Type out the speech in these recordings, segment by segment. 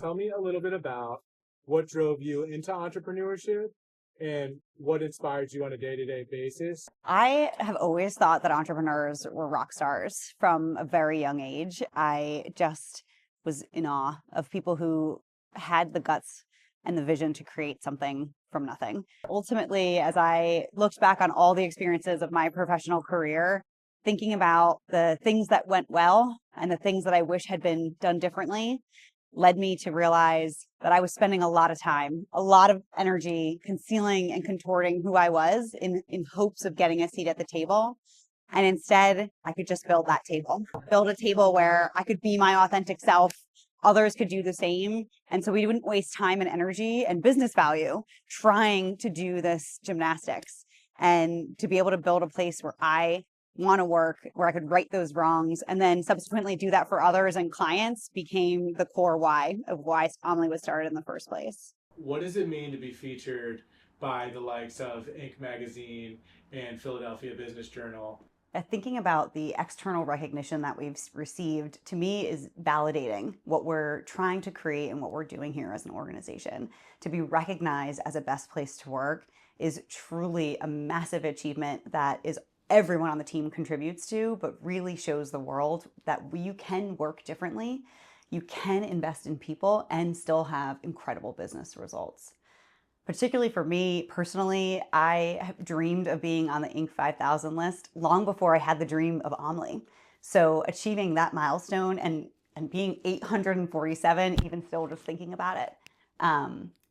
Tell me a little bit about what drove you into entrepreneurship and what inspired you on a day-to-day basis. I have always thought that entrepreneurs were rock stars from a very young age. I just was in awe of people who had the guts and the vision to create something from nothing. Ultimately, as I looked back on all the experiences of my professional career, thinking about the things that went well and the things that I wish had been done differently, led me to realize that I was spending a lot of time, a lot of energy concealing and contorting who I was in hopes of getting a seat at the table. And instead, I could just build a table where I could be my authentic self. Others could do the same. And so we wouldn't waste time and energy and business value trying to do this gymnastics, and to be able to build a place where I want to work, where I could right those wrongs, and then subsequently do that for others and clients became the core why of why Omlie was started in the first place. What does it mean to be featured by the likes of Inc. magazine and Philadelphia Business Journal? Thinking about the external recognition that we've received, to me, is validating what we're trying to create and what we're doing here as an organization. To be recognized as a best place to work is truly a massive achievement that is everyone on the team contributes to, but really shows the world that you can work differently, you can invest in people, and still have incredible business results. Particularly for me personally, I have dreamed of being on the Inc. 5000 list long before I had the dream of Omlie. So achieving that milestone and being 847, even still just thinking about it,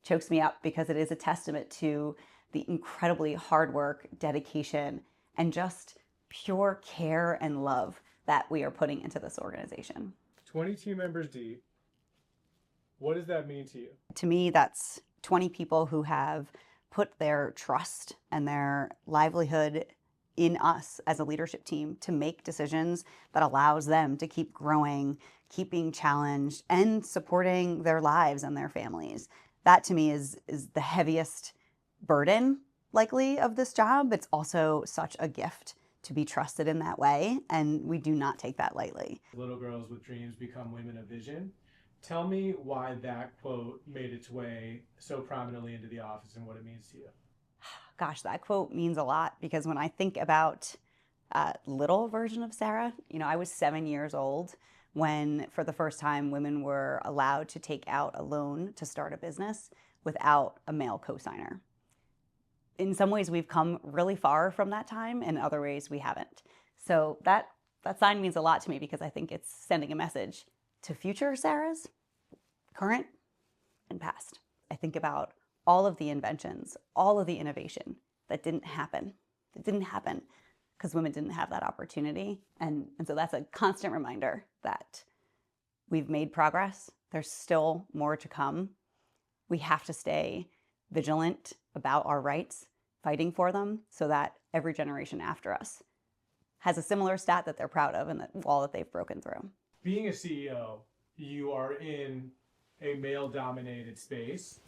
chokes me up, because it is a testament to the incredibly hard work, dedication, and just pure care and love that we are putting into this organization. 20 team members deep. What does that mean to you? To me, that's 20 people who have put their trust and their livelihood in us as a leadership team to make decisions that allows them to keep growing, keep being challenged, and supporting their lives and their families. That to me is the heaviest burden likely of this job. It's also such a gift to be trusted in that way, and we do not take that lightly. Little girls with dreams become women of vision. Tell me why that quote made its way so prominently into the office and what it means to you. Gosh, that quote means a lot, because when I think about little version of Sarah, I was 7 years old when, for the first time, women were allowed to take out a loan to start a business without a male co-signer. In some ways, we've come really far from that time, in other ways we haven't. So that sign means a lot to me, because I think it's sending a message to future Sarahs, current and past. I think about all of the inventions, all of the innovation that didn't happen. It didn't happen because women didn't have that opportunity. And so that's a constant reminder that we've made progress. There's still more to come. We have to stay vigilant about our rights, fighting for them, so that every generation after us has a similar stat that they're proud of and that wall that they've broken through. Being a CEO, you are in a male dominated space.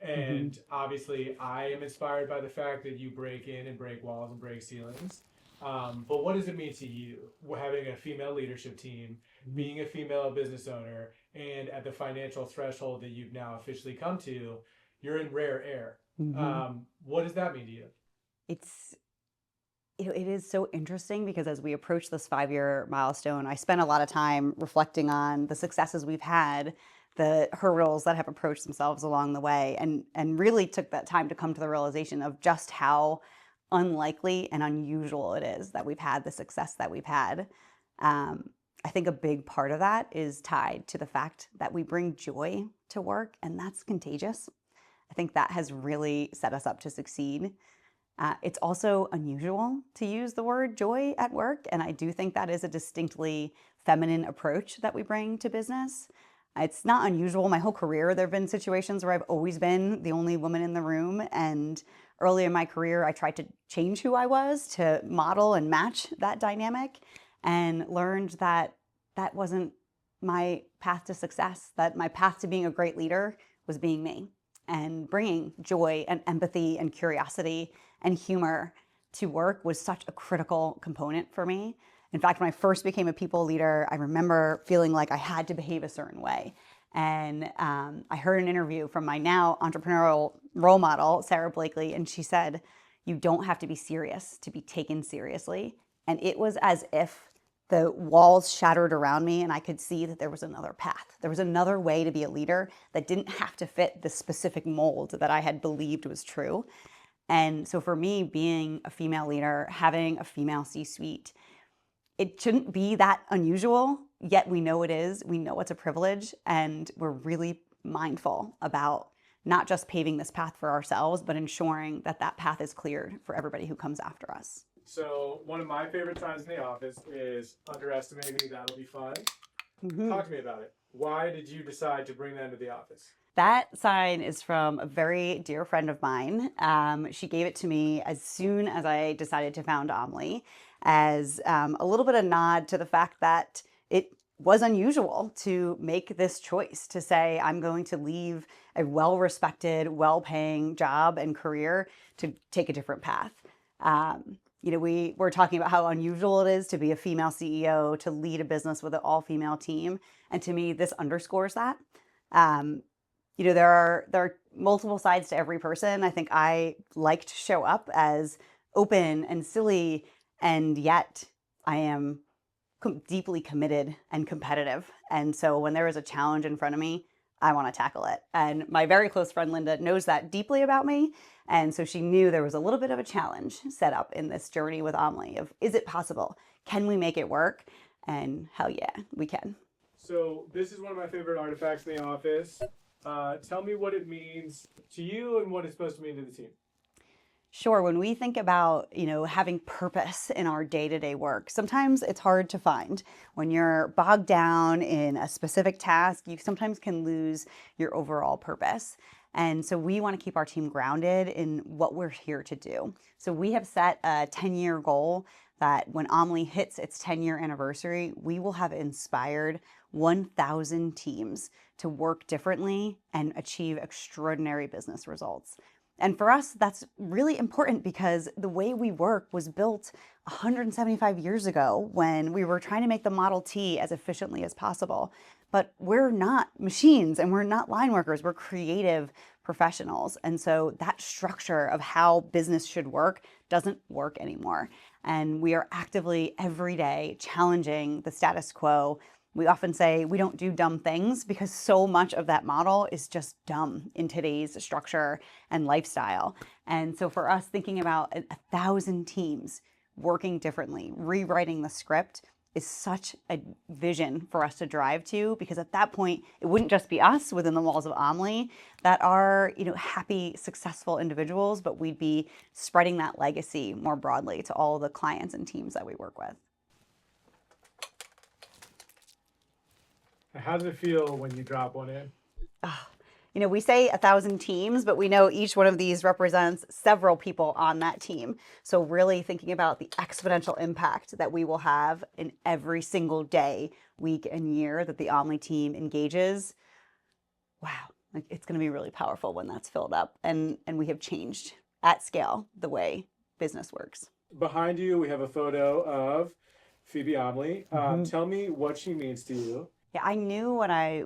And obviously, I am inspired by the fact that you break in and break walls and break ceilings. But what does it mean to you having a female leadership team, being a female business owner, and at the financial threshold that you've now officially come to, you're in rare air. What does that mean to you? It's it is so interesting, because as we approach this 5-year milestone, I spent a lot of time reflecting on the successes we've had, the hurdles that have approached themselves along the way, and really took that time to come to the realization of just how unlikely and unusual it is that we've had the success that we've had. I think a big part of that is tied to the fact that we bring joy to work, and that's contagious. I think that has really set us up to succeed. It's also unusual to use the word joy at work, and I do think that is a distinctly feminine approach that we bring to business. It's not unusual. My whole career, there have been situations where I've always been the only woman in the room, and early in my career, I tried to change who I was to model and match that dynamic, and learned that that wasn't my path to success, that my path to being a great leader was being me and bringing joy and empathy and curiosity and humor to work was such a critical component for me. In fact, when I first became a people leader, I remember feeling like I had to behave a certain way. And I heard an interview from my now entrepreneurial role model, Sarah Blakely, and she said, "You don't have to be serious to be taken seriously." And it was as if the walls shattered around me and I could see that there was another path. There was another way to be a leader that didn't have to fit the specific mold that I had believed was true. And so for me, being a female leader, having a female C-suite, it shouldn't be that unusual, yet we know it is. We know it's a privilege, and we're really mindful about not just paving this path for ourselves, but ensuring that that path is cleared for everybody who comes after us. So one of my favorite times in the office is underestimate me, that'll be fun. Mm-hmm. Talk to me about it. Why did you decide to bring that into the office? That sign is from a very dear friend of mine. She gave it to me as soon as I decided to found Omlie, as a little bit of nod to the fact that it was unusual to make this choice to say, I'm going to leave a well-respected, well-paying job and career to take a different path. We're talking about how unusual it is to be a female CEO, to lead a business with an all-female team. And to me, this underscores that. There are multiple sides to every person. I think I like to show up as open and silly, and yet I am deeply committed and competitive. And so when there is a challenge in front of me, I want to tackle it. And my very close friend Linda knows that deeply about me. And so she knew there was a little bit of a challenge set up in this journey with Omlie of, is it possible? Can we make it work? And hell yeah, we can. So this is one of my favorite artifacts in the office. Tell me what it means to you and what it's supposed to mean to the team. Sure. When we think about, having purpose in our day-to-day work, sometimes it's hard to find. When you're bogged down in a specific task, you sometimes can lose your overall purpose. And so we want to keep our team grounded in what we're here to do. So we have set a 10-year goal that when Omlie hits its 10-year anniversary, we will have inspired 1,000 teams to work differently and achieve extraordinary business results. And for us, that's really important because the way we work was built 175 years ago when we were trying to make the Model T as efficiently as possible. But we're not machines and we're not line workers. We're creative professionals. And so that structure of how business should work doesn't work anymore. And we are actively every day challenging the status quo. We often say we don't do dumb things because so much of that model is just dumb in today's structure and lifestyle. And so for us, thinking about 1,000 teams working differently, rewriting the script is such a vision for us to drive to, because at that point, it wouldn't just be us within the walls of Omlie that are, happy, successful individuals, but we'd be spreading that legacy more broadly to all the clients and teams that we work with. How does it feel when you drop one in? We say 1,000 teams, but we know each one of these represents several people on that team. So really thinking about the exponential impact that we will have in every single day, week, and year that the Omlie team engages. Wow, it's going to be really powerful when that's filled up. And we have changed at scale the way business works. Behind you, we have a photo of Phoebe Omlie. Tell me what she means to you. Yeah, I knew when I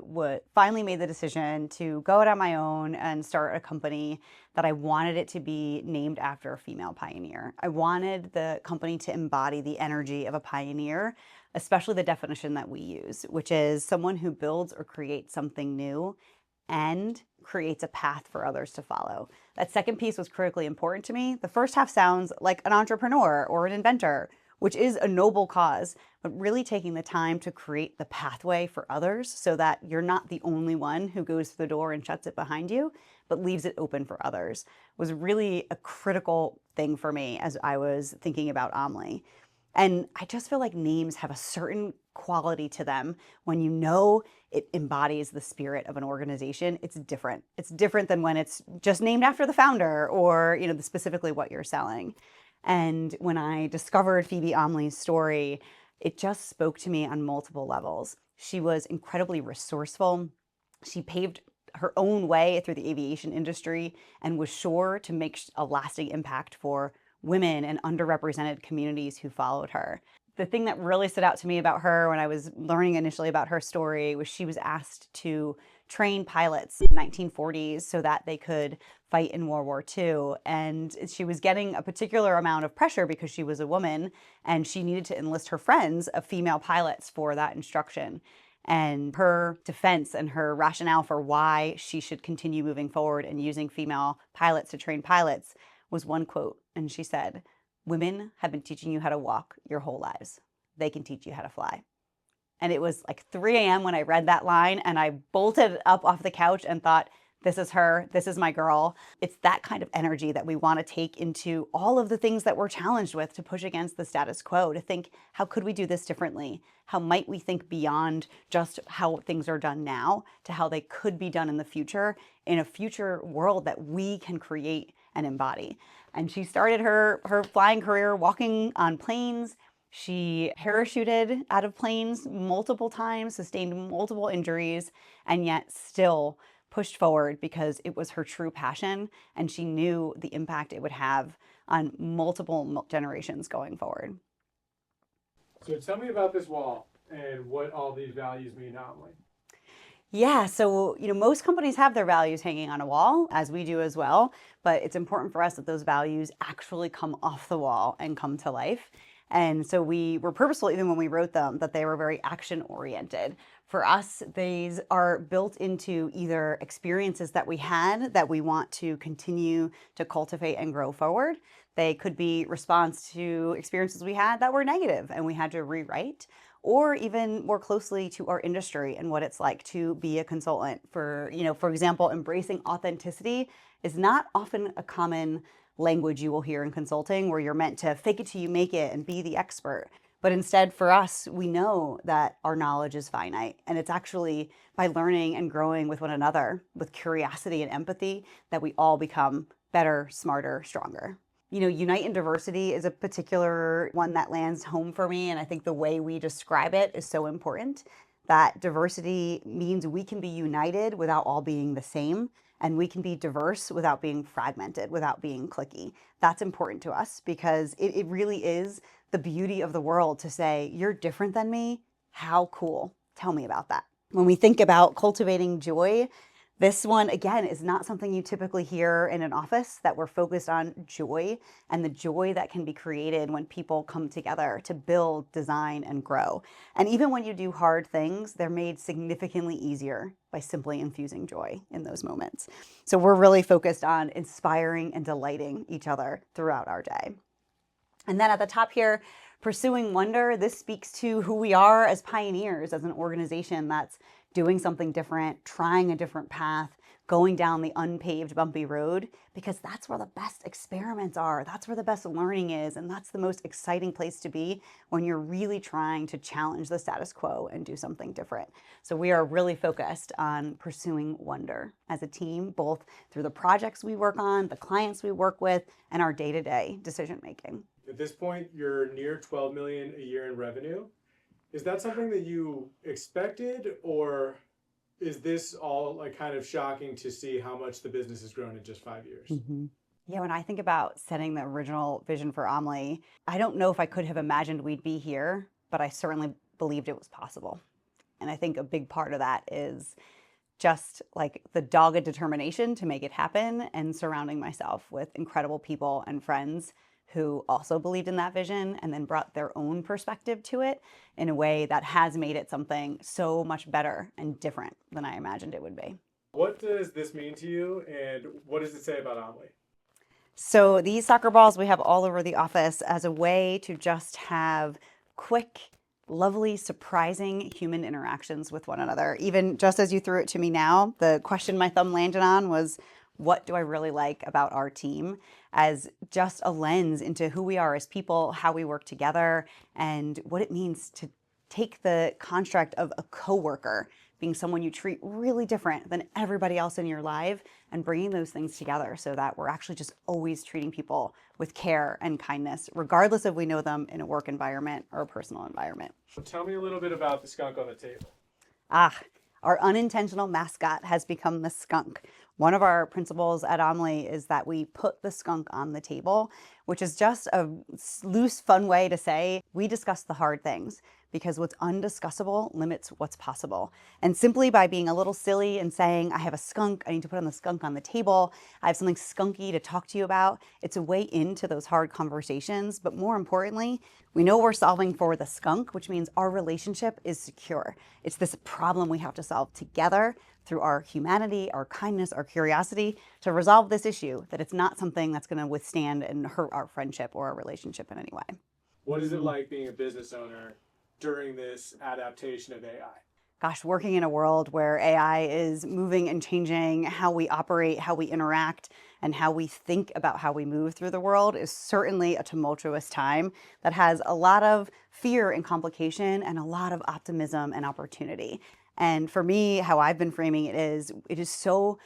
finally made the decision to go out on my own and start a company that I wanted it to be named after a female pioneer. I wanted the company to embody the energy of a pioneer, especially the definition that we use, which is someone who builds or creates something new and creates a path for others to follow. That second piece was critically important to me. The first half sounds like an entrepreneur or an inventor, which is a noble cause, but really taking the time to create the pathway for others so that you're not the only one who goes through the door and shuts it behind you, but leaves it open for others, was really a critical thing for me as I was thinking about Omlie. And I just feel like names have a certain quality to them. When you know it embodies the spirit of an organization, it's different. It's different than when it's just named after the founder or, specifically what you're selling. And when I discovered Phoebe Omlie's story, it just spoke to me on multiple levels. She was incredibly resourceful. She paved her own way through the aviation industry and was sure to make a lasting impact for women and underrepresented communities who followed her. The thing that really stood out to me about her when I was learning initially about her story was she was asked to train pilots in the 1940s so that they could fight in World War II. And she was getting a particular amount of pressure because she was a woman and she needed to enlist her friends of female pilots for that instruction. And her defense and her rationale for why she should continue moving forward and using female pilots to train pilots was one quote. And she said, "Women have been teaching you how to walk your whole lives. They can teach you how to fly." And it was like 3 a.m. when I read that line, and I bolted up off the couch and thought, this is her, this is my girl. It's that kind of energy that we want to take into all of the things that we're challenged with to push against the status quo, to think, how could we do this differently? How might we think beyond just how things are done now to how they could be done in the future, in a future world that we can create and embody? And she started her flying career walking on planes. She parachuted out of planes multiple times, sustained multiple injuries, and yet still pushed forward because it was her true passion, and she knew the impact it would have on multiple generations going forward. So tell me about this wall and what all these values mean to Omlie. Yeah, so most companies have their values hanging on a wall, as we do as well, but it's important for us that those values actually come off the wall and come to life. And so we were purposeful, even when we wrote them, that they were very action oriented. For us, these are built into either experiences that we had that we want to continue to cultivate and grow forward. They could be response to experiences we had that were negative and we had to rewrite, or even more closely to our industry and what it's like to be a consultant. For example, embracing authenticity is not often a common language you will hear in consulting, where you're meant to fake it till you make it and be the expert. But instead, for us, we know that our knowledge is finite. And it's actually by learning and growing with one another, with curiosity and empathy, that we all become better, smarter, stronger. Unite in diversity is a particular one that lands home for me. And I think the way we describe it is so important, that diversity means we can be united without all being the same. And we can be diverse without being fragmented, without being cliquey. That's important to us because it really is the beauty of the world to say, you're different than me. How cool. Tell me about that. When we think about cultivating joy, this one, again, is not something you typically hear in an office, that we're focused on joy and the joy that can be created when people come together to build, design, and grow. And even when you do hard things, they're made significantly easier by simply infusing joy in those moments. So we're really focused on inspiring and delighting each other throughout our day. And then at the top here, pursuing wonder. This speaks to who we are as pioneers, as an organization that's doing something different, trying a different path, going down the unpaved, bumpy road, because that's where the best experiments are. That's where the best learning is. And that's the most exciting place to be when you're really trying to challenge the status quo and do something different. So we are really focused on pursuing wonder as a team, both through the projects we work on, the clients we work with, and our day-to-day decision-making. At this point, you're near 12 million a year in revenue. Is that something that you expected, or is this all like kind of shocking to see how much the business has grown in just 5 years? Mm-hmm. Yeah, when I think about setting the original vision for Omlie, I don't know if I could have imagined we'd be here, but I certainly believed it was possible. And I think a big part of that is just like the dogged determination to make it happen, and surrounding myself with incredible people and friends who also believed in that vision and then brought their own perspective to it in a way that has made it something so much better and different than I imagined it would be. What does this mean to you, and what does it say about Omlie? So these soccer balls we have all over the office as a way to just have quick, lovely, surprising human interactions with one another. Even just as you threw it to me now, the question my thumb landed on was, what do I really like about our team, as just a lens into who we are as people, how we work together, and what it means to take the construct of a coworker being someone you treat really different than everybody else in your life, and bringing those things together so that we're actually just always treating people with care and kindness, regardless if we know them in a work environment or a personal environment. So tell me a little bit about the skunk on the table. Our unintentional mascot has become the skunk. One of our principles at Omlie is that we put the skunk on the table, which is just a loose, fun way to say we discuss the hard things. because what's undiscussable limits what's possible. And simply by being a little silly and saying, I have a skunk, I need to put on the skunk on the table, I have something skunky to talk to you about, it's a way into those hard conversations. But more importantly, we know we're solving for the skunk, which means our relationship is secure. It's this problem we have to solve together through our humanity, our kindness, our curiosity to resolve this issue, that it's not something that's going to withstand and hurt our friendship or our relationship in any way. What is it like being a business owner during this adaptation of AI? Gosh, working in a world where AI is moving and changing how we operate, how we interact, and how we think about how we move through the world is certainly a tumultuous time that has a lot of fear and complication and a lot of optimism and opportunity. And for me, how I've been framing it is so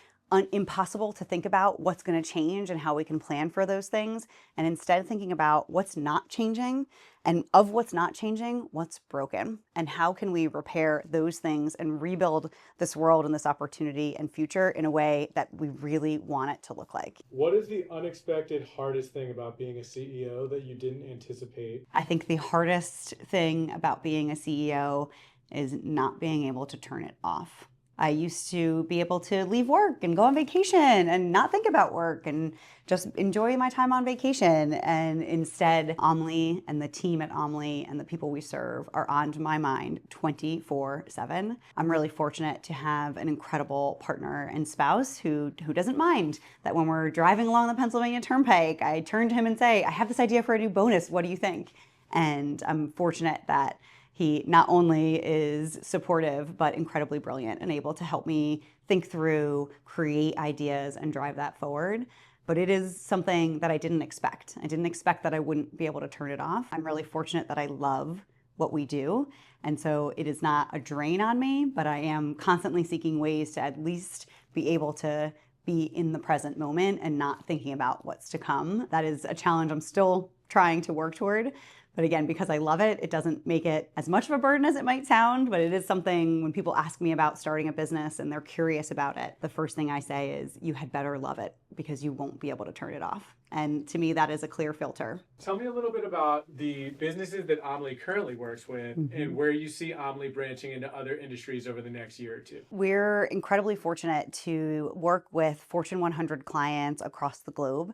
impossible to think about what's going to change and how we can plan for those things. And instead thinking about what's not changing, and of what's not changing, what's broken, and how can we repair those things and rebuild this world and this opportunity and future in a way that we really want it to look like. What is the unexpected hardest thing about being a CEO that you didn't anticipate? I think the hardest thing about being a CEO is not being able to turn it off. I used to be able to leave work and go on vacation and not think about work and just enjoy my time on vacation. And instead, Omlie and the team at Omlie and the people we serve are on my mind 24/7. I'm really fortunate to have an incredible partner and spouse who doesn't mind that when we're driving along the Pennsylvania Turnpike, I turn to him and say, I have this idea for a new bonus. What do you think? And I'm fortunate that he not only is supportive, but incredibly brilliant and able to help me think through, create ideas, and drive that forward. But it is something that I didn't expect. I didn't expect that I wouldn't be able to turn it off. I'm really fortunate that I love what we do. And so it is not a drain on me, but I am constantly seeking ways to at least be able to be in the present moment and not thinking about what's to come. That is a challenge I'm still trying to work toward. But again, because I love it, it doesn't make it as much of a burden as it might sound, but it is something when people ask me about starting a business and they're curious about it, the first thing I say is, you had better love it because you won't be able to turn it off. And to me, that is a clear filter. Tell me a little bit about the businesses that Omlie currently works with and where you see Omlie branching into other industries over the next year or two. We're incredibly fortunate to work with Fortune 100 clients across the globe.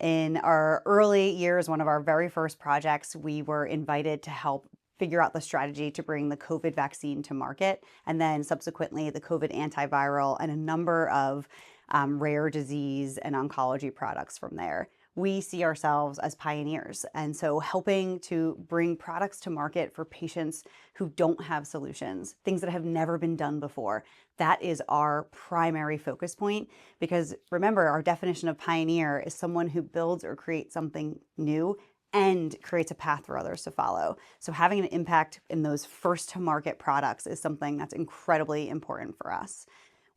In our early years, one of our very first projects, we were invited to help figure out the strategy to bring the COVID vaccine to market, and then subsequently the COVID antiviral and a number of rare disease and oncology products from there. We see ourselves as pioneers, and so helping to bring products to market for patients who don't have solutions, things that have never been done before. That is our primary focus point, because remember, our definition of pioneer is someone who builds or creates something new and creates a path for others to follow. So having an impact in those first to market products is something that's incredibly important for us.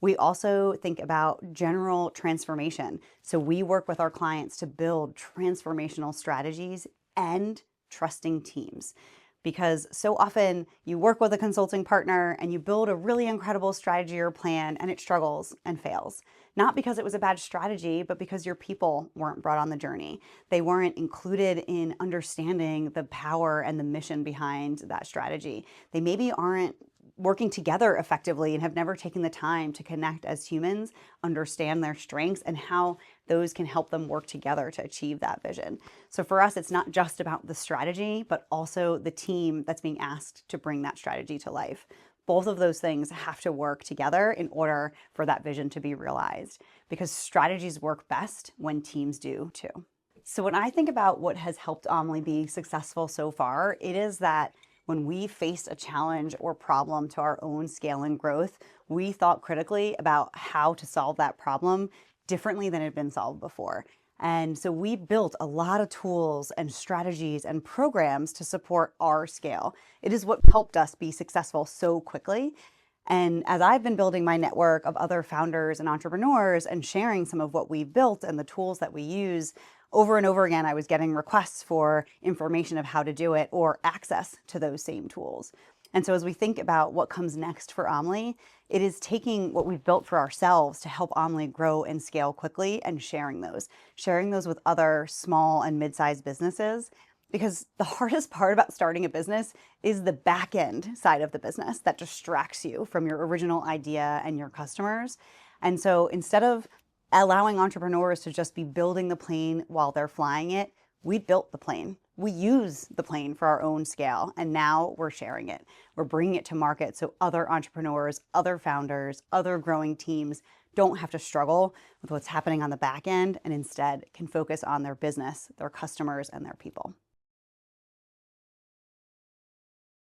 We also think about general transformation. So we work with our clients to build transformational strategies and trusting teams. Because so often you work with a consulting partner and you build a really incredible strategy or plan and it struggles and fails. Not because it was a bad strategy, but because your people weren't brought on the journey. They weren't included in understanding the power and the mission behind that strategy. They maybe aren't working together effectively and have never taken the time to connect as humans, understand their strengths and how those can help them work together to achieve that vision. So for us, it's not just about the strategy, but also the team that's being asked to bring that strategy to life. Both of those things have to work together in order for that vision to be realized, because strategies work best when teams do too. So when I think about what has helped Omlie be successful so far, it is that when we faced a challenge or problem to our own scale and growth, we thought critically about how to solve that problem differently than it had been solved before. And so we built a lot of tools and strategies and programs to support our scale. It is what helped us be successful so quickly. And as I've been building my network of other founders and entrepreneurs and sharing some of what we've built and the tools that we use, over and over again, I was getting requests for information of how to do it or access to those same tools. And so as we think about what comes next for Omlie, it is taking what we've built for ourselves to help Omlie grow and scale quickly and sharing those with other small and mid-sized businesses. because the hardest part about starting a business is the back end side of the business that distracts you from your original idea and your customers. And so instead of allowing entrepreneurs to just be building the plane while they're flying it, we built the plane. We use the plane for our own scale, and now we're sharing it. We're bringing it to market so other entrepreneurs, other founders, other growing teams don't have to struggle with what's happening on the back end and instead can focus on their business, their customers, and their people.